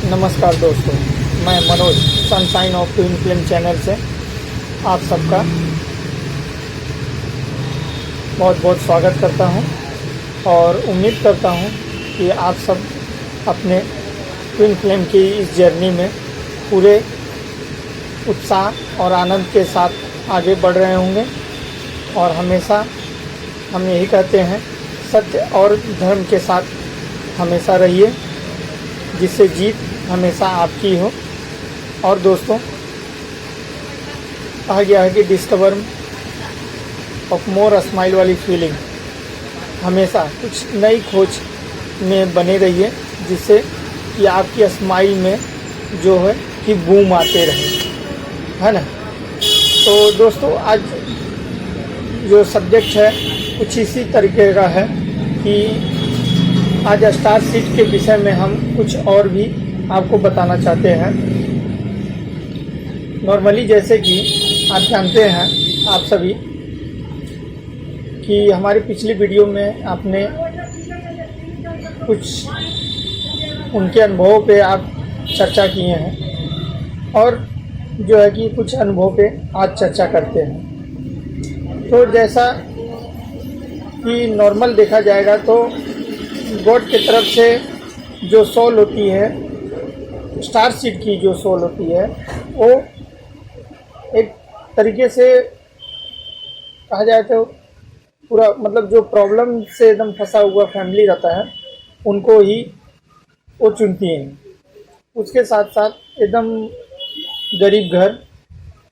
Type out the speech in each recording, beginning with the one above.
नमस्कार दोस्तों, मैं Manoj sunshine of twin flame channel से आप सबका बहुत बहुत स्वागत करता हूं और उम्मीद करता हूं कि आप सब अपने ट्विन फ्लेम की इस जर्नी में पूरे उत्साह और आनंद के साथ आगे बढ़ रहे होंगे। और हमेशा हम यही कहते हैं, सत्य और धर्म के साथ हमेशा रहिए, जिससे जीत हमेशा आपकी हो। और दोस्तों, कहा गया है कि डिस्कवर ऑफ मोर स्माइल वाली फीलिंग, हमेशा कुछ नई खोज में बने रहिए, जिससे कि आपकी स्माइल में जो है कि बूम आते रहे, है ना। तो दोस्तों, आज जो सब्जेक्ट है कुछ इसी तरीके का है कि आज स्टार सीड के विषय में हम कुछ और भी आपको बताना चाहते हैं। नॉर्मली जैसे कि आप जानते हैं आप सभी कि हमारी पिछली वीडियो में आपने कुछ उनके अनुभवों पे आप चर्चा किए हैं और जो है कि कुछ अनुभव पे आज चर्चा करते हैं। तो जैसा कि नॉर्मल देखा जाएगा तो गॉड की तरफ से जो सोल होती है, स्टार सीड की जो सोल होती है, वो एक तरीके से कहा जाए तो पूरा मतलब जो प्रॉब्लम से एकदम फंसा हुआ फैमिली रहता है, उनको ही वो चुनती हैं। उसके साथ साथ एकदम गरीब घर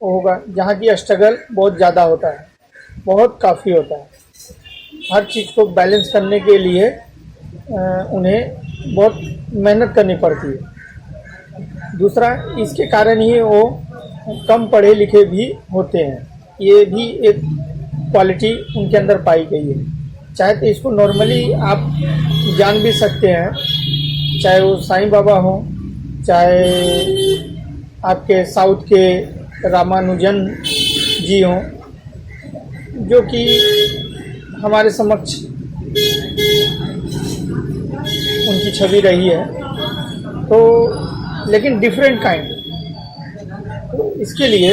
होगा जहाँ की स्ट्रगल बहुत ज़्यादा होता है, बहुत काफ़ी होता है। हर चीज़ को बैलेंस करने के लिए उन्हें बहुत मेहनत करनी पड़ती है। दूसरा, इसके कारण ही वो कम पढ़े लिखे भी होते हैं, ये भी एक क्वालिटी उनके अंदर पाई गई है। चाहे तो इसको नॉर्मली आप जान भी सकते हैं, चाहे वो साईं बाबा हो, चाहे आपके साउथ के रामानुजन जी हों, जो कि हमारे समक्ष उनकी छवि रही है। तो लेकिन डिफरेंट काइंड, तो इसके लिए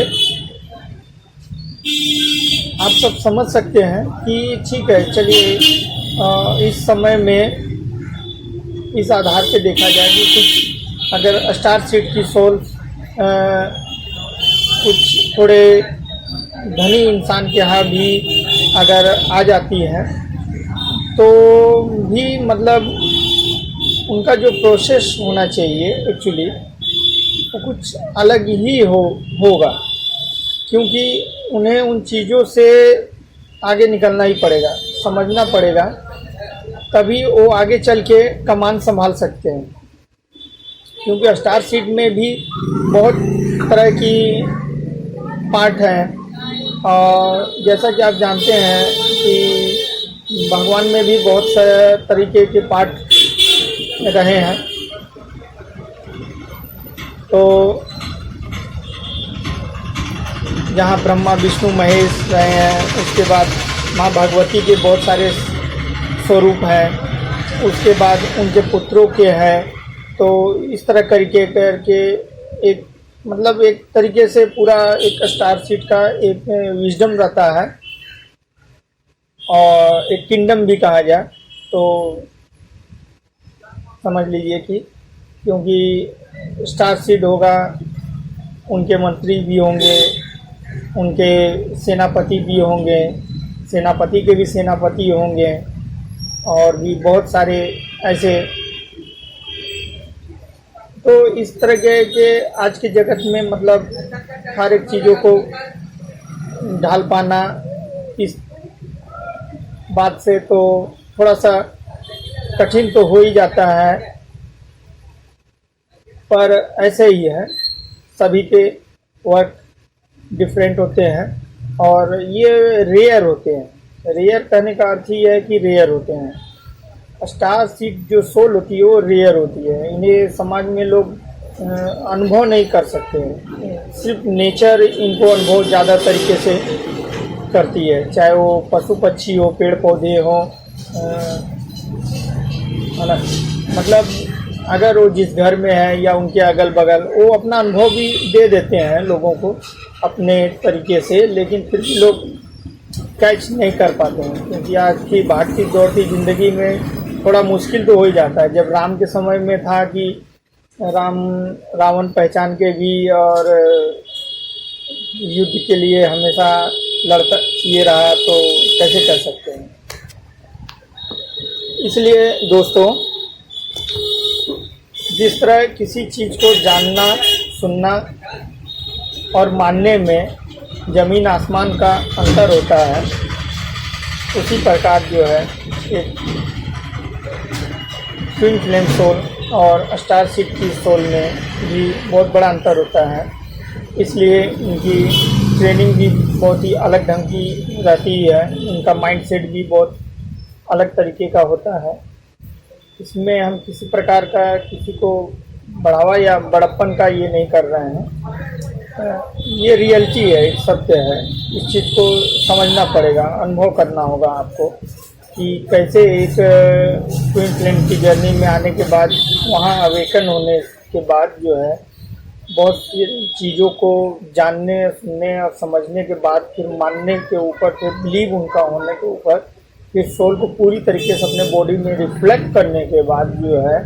आप सब समझ सकते हैं कि ठीक है, चलिए इस समय में इस आधार पे देखा जाए कि कुछ अगर स्टार सीड की सोल कुछ थोड़े धनी इंसान के यहाँ भी अगर आ जाती है तो भी मतलब उनका जो प्रोसेस होना चाहिए एक्चुअली वो कुछ अलग ही होगा, क्योंकि उन्हें उन चीज़ों से आगे निकलना ही पड़ेगा, समझना पड़ेगा, तभी वो आगे चल के कमान संभाल सकते हैं। क्योंकि स्टार सीड में भी बहुत तरह की पार्ट हैं और जैसा कि आप जानते हैं कि भगवान में भी बहुत सारे तरीके के पार्ट रहे हैं। तो जहाँ ब्रह्मा विष्णु महेश रहे हैं, उसके बाद माँ भगवती के बहुत सारे स्वरूप हैं, उसके बाद उनके पुत्रों के हैं। तो इस तरह करके एक मतलब एक तरीके से पूरा एक स्टार सीड का एक विजडम रहता है और एक किंगडम भी कहा जाए तो समझ लीजिए कि, क्योंकि स्टार सीड होगा, उनके मंत्री भी होंगे, उनके सेनापति भी होंगे, सेनापति के भी सेनापति होंगे और भी बहुत सारे ऐसे। तो इस तरह के आज के जगत में मतलब हर एक चीज़ों को ढाल पाना इस बात से तो थोड़ा सा कठिन तो हो ही जाता है, पर ऐसे ही है, सभी के वर्क डिफरेंट होते हैं और ये रेयर होते हैं। रेयर कहने का अर्थ ही है कि रेयर होते हैं। स्टार सीड जो सोल होती है वो रेयर होती है, इन्हें समाज में लोग अनुभव नहीं कर सकते हैं। सिर्फ नेचर इनको अनुभव ज़्यादा तरीके से करती है, चाहे वो पशु पक्षी हो, पेड़ पौधे हो, है ना। मतलब अगर वो जिस घर में है या उनके अगल बगल, वो अपना अनुभव भी दे देते हैं लोगों को अपने तरीके से, लेकिन फिर भी लोग कैच नहीं कर पाते हैं, क्योंकि आज की भागती दौड़ती ज़िंदगी में थोड़ा मुश्किल तो हो ही जाता है। जब राम के समय में था कि रावण पहचान के भी और युद्ध के लिए हमेशा लड़ता ये रहा, तो कैसे कर सकते हैं। इसलिए दोस्तों, जिस तरह किसी चीज़ को जानना, सुनना और मानने में ज़मीन आसमान का अंतर होता है, उसी प्रकार जो है एक ट्विन फ्लेम सोल और स्टार सीड की सोल में भी बहुत बड़ा अंतर होता है। इसलिए इनकी ट्रेनिंग भी बहुत ही अलग ढंग की रहती है, इनका माइंडसेट भी बहुत अलग तरीके का होता है। इसमें हम किसी प्रकार का किसी को बढ़ावा या बड़प्पन का ये नहीं कर रहे हैं, ये रियलिटी है, एक सत्य है। इस चीज़ को समझना पड़ेगा, अनुभव करना होगा आपको कि कैसे एक ट्विन फ्लेम की जर्नी में आने के बाद, वहाँ अवेकन होने के बाद जो है बहुत सी चीज़ों को जानने, सुनने और समझने के बाद फिर मानने के ऊपर, फिर बिलीव उनका होने के ऊपर, फिर सोल को पूरी तरीके से अपने बॉडी में रिफ्लेक्ट करने के बाद जो है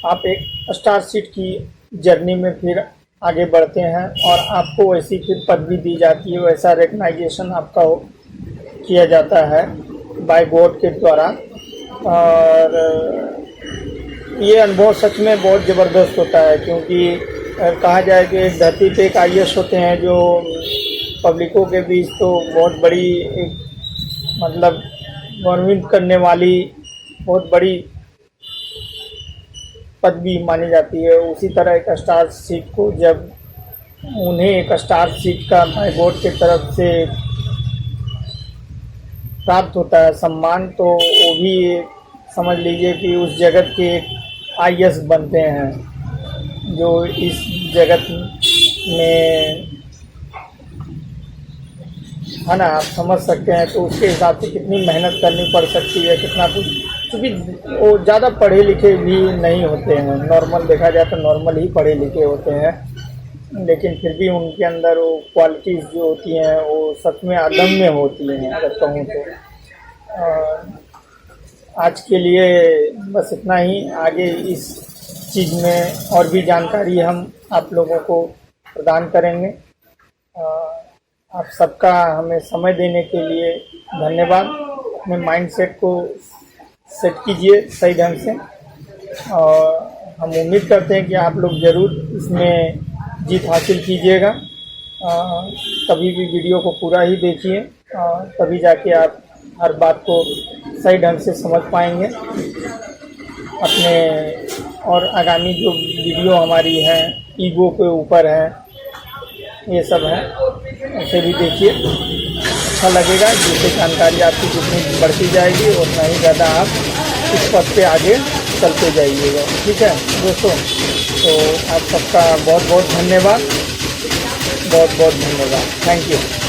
आप एक स्टार सीड की जर्नी में फिर आगे बढ़ते हैं और आपको वैसी फिर पदवी दी जाती है, वैसा रिकग्नाइजेशन आपका किया जाता है बाय गॉड के द्वारा। और ये अनुभव सच में बहुत ज़बरदस्त होता है, क्योंकि कहा जाए कि धरती पे एक IAS होते हैं जो पब्लिकों के बीच तो बहुत बड़ी एक मतलब गौरवित करने वाली बहुत बड़ी पदवी मानी जाती है। उसी तरह एक स्टार सीड को जब उन्हें एक स्टार सीड का बाय गॉड की तरफ से प्राप्त होता है सम्मान, तो वो भी समझ लीजिए कि उस जगत के एक IAS बनते हैं, जो इस जगत में है ना, आप समझ सकते हैं। तो उसके हिसाब से कितनी मेहनत करनी पड़ सकती है, कितना कुछ, क्योंकि वो ज़्यादा पढ़े लिखे भी नहीं होते हैं, नॉर्मल देखा जाए तो नॉर्मल ही पढ़े लिखे होते हैं, लेकिन फिर भी उनके अंदर वो क्वालिटीज़ जो होती हैं वो सच में अदम्य होती हैं, अगर कहूँ तो। आज के लिए बस इतना ही। आगे इस चीज़ में और भी जानकारी हम आप लोगों को प्रदान करेंगे। आप सबका हमें समय देने के लिए धन्यवाद। अपने माइंडसेट को सेट कीजिए सही ढंग से, और हम उम्मीद करते हैं कि आप लोग ज़रूर इसमें जीत हासिल कीजिएगा। कभी भी वीडियो को पूरा ही देखिए, तभी जाके आप हर बात को सही ढंग से समझ पाएंगे। अपने और आगामी जो वीडियो हमारी है ईगो के ऊपर है, ये सब है, उसे भी देखिए, अच्छा लगेगा। जिससे जानकारी आपकी जितनी बढ़ती जाएगी उतना ही ज़्यादा आप इस पथ पे आगे चलते जाइएगा। ठीक है दोस्तों, तो आप सबका बहुत बहुत धन्यवाद, बहुत बहुत धन्यवाद। Thank you.